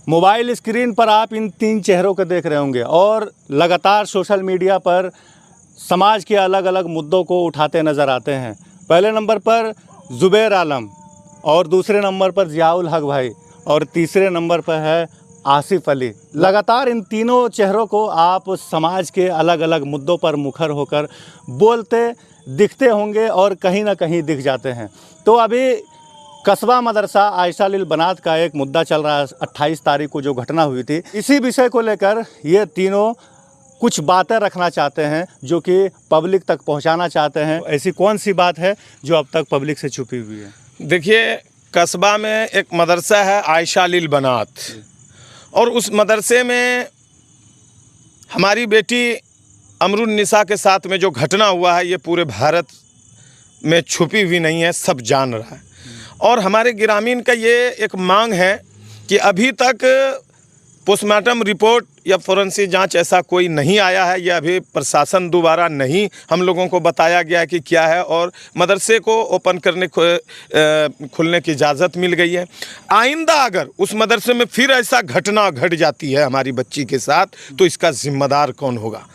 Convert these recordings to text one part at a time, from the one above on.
Mobile screen पर आप इन तीन चेहरों को देख रहे होंगे और लगातार सोशल मीडिया पर समाज के अलग अलग मुद्दों को उठाते नज़र आते हैं। पहले नंबर पर ज़ुबैर आलम और दूसरे नंबर पर ज़ियाउल हक भाई और तीसरे नंबर पर है आसिफ अली। लगातार इन तीनों चेहरों को आप समाज के अलग अलग मुद्दों पर मुखर होकर बोलते दिखते होंगे और कहीं ना कहीं दिख जाते हैं। तो अभी कस्बा मदरसा आयशा लिल बनात का एक मुद्दा चल रहा है। 28 तारीख को जो घटना हुई थी, इसी विषय को लेकर ये तीनों कुछ बातें रखना चाहते हैं जो कि पब्लिक तक पहुंचाना चाहते हैं। ऐसी कौन सी बात है जो अब तक पब्लिक से छुपी हुई है? देखिए, कस्बा में एक मदरसा है आयशा लिल बनात, और उस मदरसे में हमारी बेटी अमरुन निसा के साथ में जो घटना हुआ है ये पूरे भारत में छुपी हुई नहीं है, सब जान रहा है। और हमारे ग्रामीण का ये एक मांग है कि अभी तक पोस्टमार्टम रिपोर्ट या फोरेंसिक जांच ऐसा कोई नहीं आया है। यह अभी प्रशासन दोबारा नहीं हम लोगों को बताया गया है कि क्या है, और मदरसे को ओपन करने खुलने की इजाज़त मिल गई है। आइंदा अगर उस मदरसे में फिर ऐसा घटना घट जाती है हमारी बच्ची के साथ, तो इसका जिम्मेदार कौन होगा?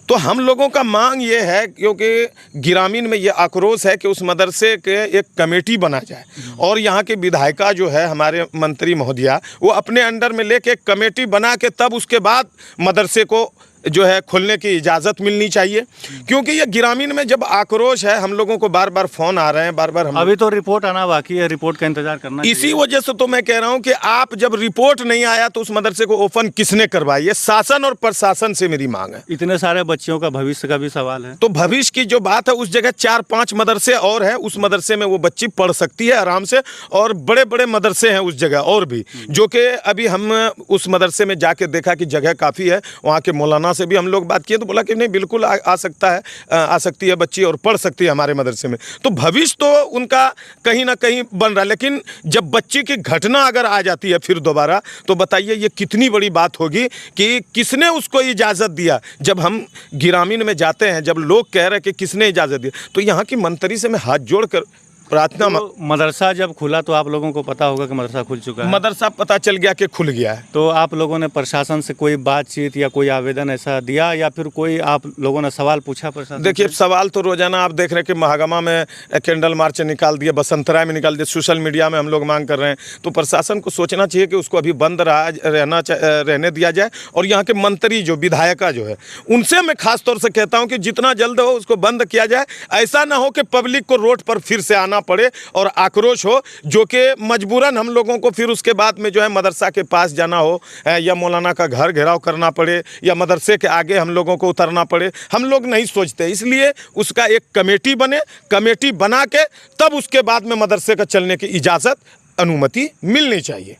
तो हम लोगों का मांग ये है, क्योंकि ग्रामीण में ये आक्रोश है कि उस मदरसे के एक कमेटी बना जाए और यहाँ के विधायिका जो है हमारे मंत्री महोदया, वो अपने अंडर में लेके एक कमेटी बना के तब उसके बाद मदरसे को जो है खोलने की इजाज़त मिलनी चाहिए। क्योंकि ये ग्रामीण में जब आक्रोश है, हम लोगों को बार बार फ़ोन आ रहे हैं, बार बार हम अभी तो रिपोर्ट आना बाकी है, रिपोर्ट का इंतजार करना। इसी वजह से तो मैं कह रहा हूं कि आप जब रिपोर्ट नहीं आया तो उस मदरसे को ओपन किसने करवाई? ये शासन और प्रशासन से मेरी मांग है। इतने सारे बच्चों का भविष्य का भी सवाल है। तो भविष्य की जो बात है, उस जगह 4-5 मदरसे और हैं, उस मदरसे में वो बच्ची पढ़ सकती है आराम से, और बड़े बड़े मदरसे हैं उस जगह और भी, जो कि अभी हम उस मदरसे में जाके देखा कि जगह काफ़ी है। वहाँ के मौलाना से भी हम लोग बात किए तो बोला कि नहीं, बिल्कुल आ सकती है बच्ची और पढ़ सकती है हमारे मदरसे में। तो भविष्य तो उनका कहीं ना कहीं बन रहा है, लेकिन जब बच्ची की घटना अगर आ जाती है फिर दोबारा, तो बताइए ये कितनी बड़ी बात होगी कि किसने उसको इजाज़त दिया। जब हम ग्रामीण में जाते हैं, जब लोग कह रहे हैं कि किसने इजाज़त दिया, तो यहाँ की मंत्री से मैं हाथ जोड़ कर प्रार्थना। तो मदरसा जब खुला तो आप लोगों को पता होगा कि मदरसा खुल चुका है? मदरसा पता चल गया कि खुल गया है। तो आप लोगों ने प्रशासन से कोई बातचीत या कोई आवेदन ऐसा दिया, या फिर कोई आप लोगों ने सवाल पूछा प्रशासन? देखिए, सवाल तो रोजाना आप देख रहे हैं कि महागमा में कैंडल मार्च निकाल दिए, बसंतराय में निकाल दिए, सोशल मीडिया में हम लोग मांग कर रहे हैं। तो प्रशासन को सोचना चाहिए कि उसको अभी बंद रहने दिया जाए। और यहाँ के मंत्री जो विधायिका जो है, उनसे मैं खास तौर से कहता हूँ कि जितना जल्द हो उसको बंद किया जाए। ऐसा ना हो कि पब्लिक को रोड पर फिर से आना पड़े और आक्रोश हो, जो कि मजबूरन हम लोगों को फिर उसके बाद में जो है मदरसा के पास जाना हो, या मौलाना का घर घेराव करना पड़े, या मदरसे के आगे हम लोगों को उतरना पड़े। हम लोग नहीं सोचते, इसलिए उसका एक कमेटी बने, कमेटी बना के तब उसके बाद में मदरसे का चलने की इजाज़त, अनुमति मिलनी चाहिए।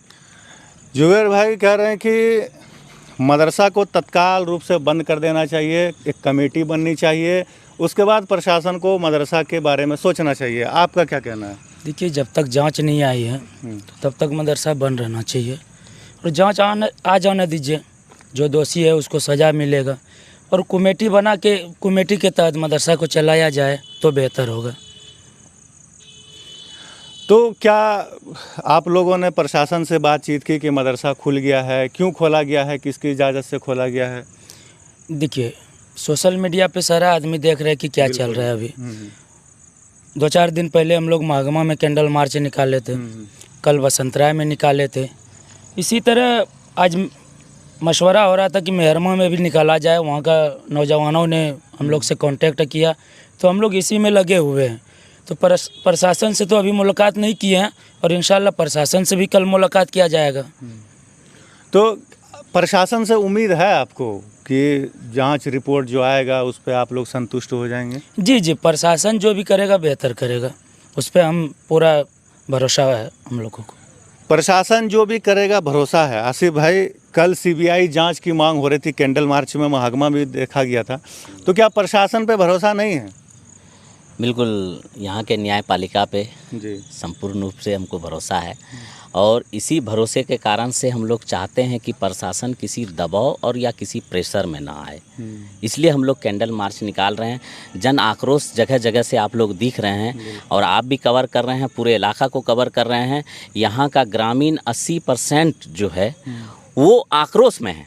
जुबैर भाई कह रहे हैं कि मदरसा को तत्काल रूप से बंद कर देना चाहिए, एक कमेटी बननी चाहिए, उसके बाद प्रशासन को मदरसा के बारे में सोचना चाहिए। आपका क्या कहना है? देखिए, जब तक जांच नहीं आई है तो तब तक मदरसा बंद रहना चाहिए, और जांच आ जाने दीजिए। जो दोषी है उसको सज़ा मिलेगा, और कमेटी के तहत मदरसा को चलाया जाए तो बेहतर होगा। तो क्या आप लोगों ने प्रशासन से बातचीत की कि मदरसा खुल गया है, क्यों खोला गया है, किसकी इजाज़त से खोला गया है? देखिए, सोशल मीडिया पे सारा आदमी देख रहा है कि क्या चल रहा है। अभी 2-4 दिन पहले हम लोग महागमा में कैंडल मार्च निकाले थे, कल बसंतराय में निकाले थे। इसी तरह आज मशवरा हो रहा था कि मेहरमा में भी निकाला जाए। वहाँ का नौजवानों ने हम लोग से कांटेक्ट किया, तो हम लोग इसी में लगे हुए हैं। तो प्रशासन से तो अभी मुलाकात नहीं की है, और इंशाल्लाह प्रशासन से भी कल मुलाकात किया जाएगा। तो प्रशासन से उम्मीद है आपको कि जांच रिपोर्ट जो आएगा उस पर आप लोग संतुष्ट हो जाएंगे? जी, प्रशासन जो भी करेगा बेहतर करेगा, उस पर हम पूरा भरोसा है हम लोगों को। प्रशासन जो भी करेगा भरोसा है। आसिफ भाई, कल सीबीआई जांच की मांग हो रही थी, कैंडल मार्च में महागमा भी देखा गया था, तो क्या प्रशासन पे भरोसा नहीं है? बिल्कुल, यहाँ के न्यायपालिका पे जी संपूर्ण रूप से हमको भरोसा है, और इसी भरोसे के कारण से हम लोग चाहते हैं कि प्रशासन किसी दबाव और या किसी प्रेशर में ना आए। इसलिए हम लोग कैंडल मार्च निकाल रहे हैं। जन आक्रोश जगह जगह से आप लोग दिख रहे हैं, और आप भी कवर कर रहे हैं, पूरे इलाका को कवर कर रहे हैं। यहाँ का ग्रामीण 80% जो है वो आक्रोश में है।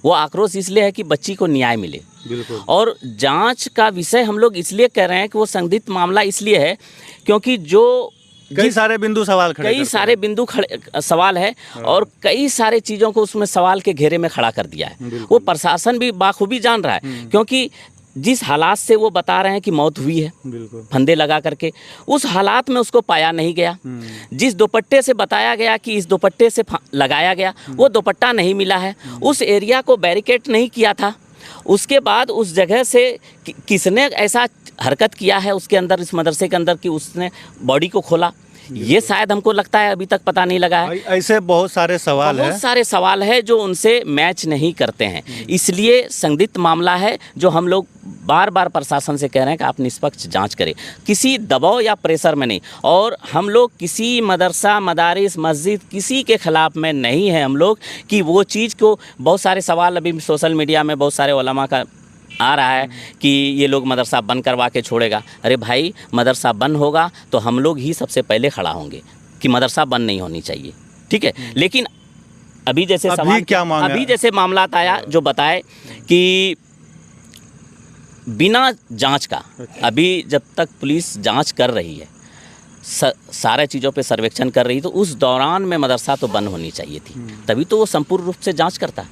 वो आक्रोश इसलिए है कि बच्ची को न्याय मिले। बिल्कुल। और जांच का विषय हम लोग इसलिए कह रहे हैं कि वो संदिग्ध मामला इसलिए है क्योंकि जो कई सारे बिंदु सवाल खड़े कई करते सारे बिंदु खड़े सवाल है और कई सारे चीज़ों को उसमें सवाल के घेरे में खड़ा कर दिया है। वो प्रशासन भी बाखूबी जान रहा है क्योंकि जिस हालात से वो बता रहे हैं कि मौत हुई है बिल्कुल फंदे लगा करके, उस हालात में उसको पाया नहीं गया। जिस दुपट्टे से बताया गया कि इस दुपट्टे से लगाया गया, वो दुपट्टा नहीं मिला है। उस एरिया को बैरिकेड नहीं किया था। उसके बाद उस जगह से किसने ऐसा हरकत किया है उसके अंदर, इस मदरसे के अंदर, कि उसने बॉडी को खोला, ये शायद हमको लगता है अभी तक पता नहीं लगा है। ऐसे बहुत सारे सवाल बहुत सारे सवाल है जो उनसे मैच नहीं करते हैं। इसलिए संदिग्ध मामला है जो हम लोग बार बार प्रशासन से कह रहे हैं कि आप निष्पक्ष जांच करें, किसी दबाव या प्रेशर में नहीं। और हम लोग किसी मदरसा, मदारिस, मस्जिद, किसी के ख़िलाफ़ में नहीं है हम लोग कि वो चीज़ को, बहुत सारे सवाल अभी सोशल मीडिया में बहुत सारे उलमा का आ रहा है कि ये लोग मदरसा बंद करवा के छोड़ेगा। अरे भाई, मदरसा बंद होगा तो हम लोग ही सबसे पहले खड़ा होंगे कि मदरसा बंद नहीं होनी चाहिए, ठीक है। लेकिन अभी जैसे सवाल क्या मांग अभी जैसे मामला आया जो बताए कि बिना जांच का, अभी जब तक पुलिस जांच कर रही है, सारे चीज़ों पे सर्वेक्षण कर रही, तो उस दौरान में मदरसा तो बंद होनी चाहिए थी, तभी तो वो संपूर्ण रूप से जांच करता।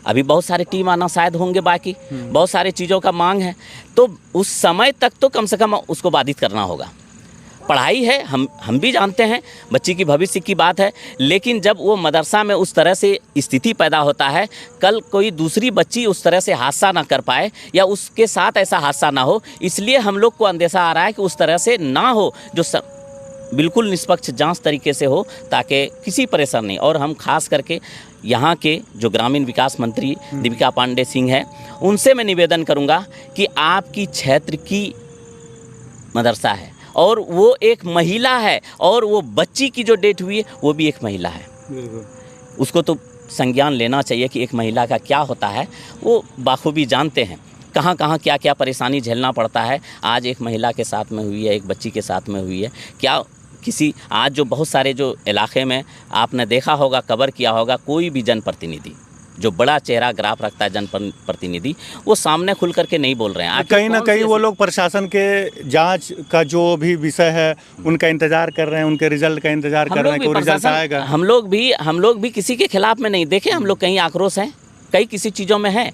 अभी बहुत सारे टीम आना शायद होंगे, बाकी बहुत सारे चीज़ों का मांग है, तो उस समय तक तो कम से कम उसको बाधित करना होगा। पढ़ाई है, हम भी जानते हैं, बच्ची की भविष्य की बात है, लेकिन जब वो मदरसा में उस तरह से स्थिति पैदा होता है, कल कोई दूसरी बच्ची उस तरह से हादसा ना कर पाए या उसके साथ ऐसा हादसा ना हो, इसलिए हम लोग को अंदेशा आ रहा है कि उस तरह से ना हो, जो बिल्कुल निष्पक्ष जांच तरीके से हो, ताकि किसी परेशानी नहीं। और हम खास करके यहाँ के जो ग्रामीण विकास मंत्री दीपिका पांडे सिंह है, उनसे मैं निवेदन करूँगा कि आपकी क्षेत्र की मदरसा है और वो एक महिला है, और वो बच्ची की जो डेथ हुई है वो भी एक महिला है। उसको तो संज्ञान लेना चाहिए कि एक महिला का क्या होता है। वो बाखूबी जानते हैं कहाँ कहाँ क्या क्या परेशानी झेलना पड़ता है। आज एक महिला के साथ में हुई है, एक बच्ची के साथ में हुई है। क्या किसी आज जो बहुत सारे जो इलाके में आपने देखा होगा, कवर किया होगा, कोई भी जनप्रतिनिधि जो बड़ा चेहरा ग्राफ रखता है, जनप्रतिनिधि, वो सामने खुल करके नहीं बोल रहे हैं। कहीं ना कहीं वो लोग प्रशासन के जांच का जो भी विषय है उनका इंतजार कर रहे हैं, उनके रिजल्ट का इंतजार कर रहे हैं कि रिजल्ट आएगा। हम लोग भी किसी के खिलाफ में नहीं देखे। हम लोग कहीं आक्रोश हैं, कई किसी चीज़ों में है।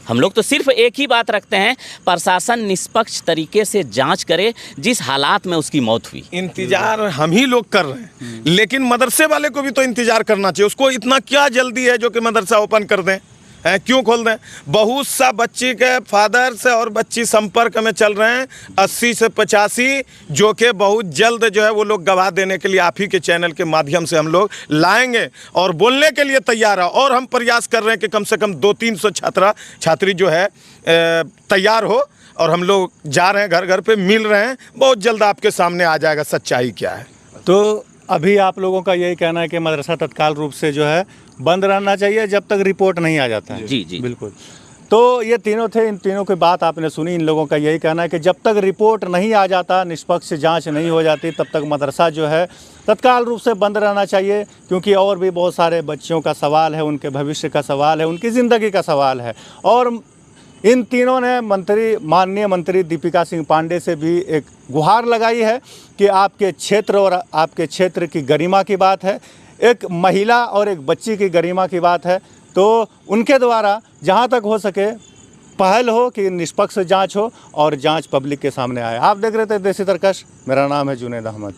हम लोग तो सिर्फ एक ही बात रखते हैं, प्रशासन निष्पक्ष तरीके से जांच करे जिस हालात में उसकी मौत हुई। इंतजार हम ही लोग कर रहे हैं, लेकिन मदरसे वाले को भी तो इंतजार करना चाहिए। उसको इतना क्या जल्दी है जो कि मदरसा ओपन कर दें, क्यों खोल दें? बहुत सा बच्ची के फादर से और बच्ची संपर्क में चल रहे हैं 80 से 85, जो कि बहुत जल्द जो है वो लोग गवाह देने के लिए आप ही के चैनल के माध्यम से हम लोग लाएंगे और बोलने के लिए तैयार है। और हम प्रयास कर रहे हैं कि कम से कम 200-300 छात्री जो है तैयार हो, और हम लोग जा रहे हैं, घर घर पे मिल रहे हैं। बहुत जल्द आपके सामने आ जाएगा सच्चाई क्या है। तो अभी आप लोगों का यही कहना है कि मदरसा तत्काल रूप से जो है बंद रहना चाहिए जब तक रिपोर्ट नहीं आ जाता है। जी बिल्कुल। तो ये तीनों थे, इन तीनों की बात आपने सुनी। इन लोगों का यही कहना है कि जब तक रिपोर्ट नहीं आ जाता, निष्पक्ष जांच नहीं हो जाती, तब तक मदरसा जो है तत्काल रूप से बंद रहना चाहिए, क्योंकि और भी बहुत सारे बच्चों का सवाल है, उनके भविष्य का सवाल है, उनकी ज़िंदगी का सवाल है। और इन तीनों ने माननीय मंत्री दीपिका सिंह पांडे से भी एक गुहार लगाई है कि आपके क्षेत्र और आपके क्षेत्र की गरिमा की बात है, एक महिला और एक बच्ची की गरिमा की बात है। तो उनके द्वारा जहां तक हो सके पहल हो कि निष्पक्ष जांच हो और जांच पब्लिक के सामने आए। आप देख रहे थे देसी तरकश, मेरा नाम है जुनैद अहमद।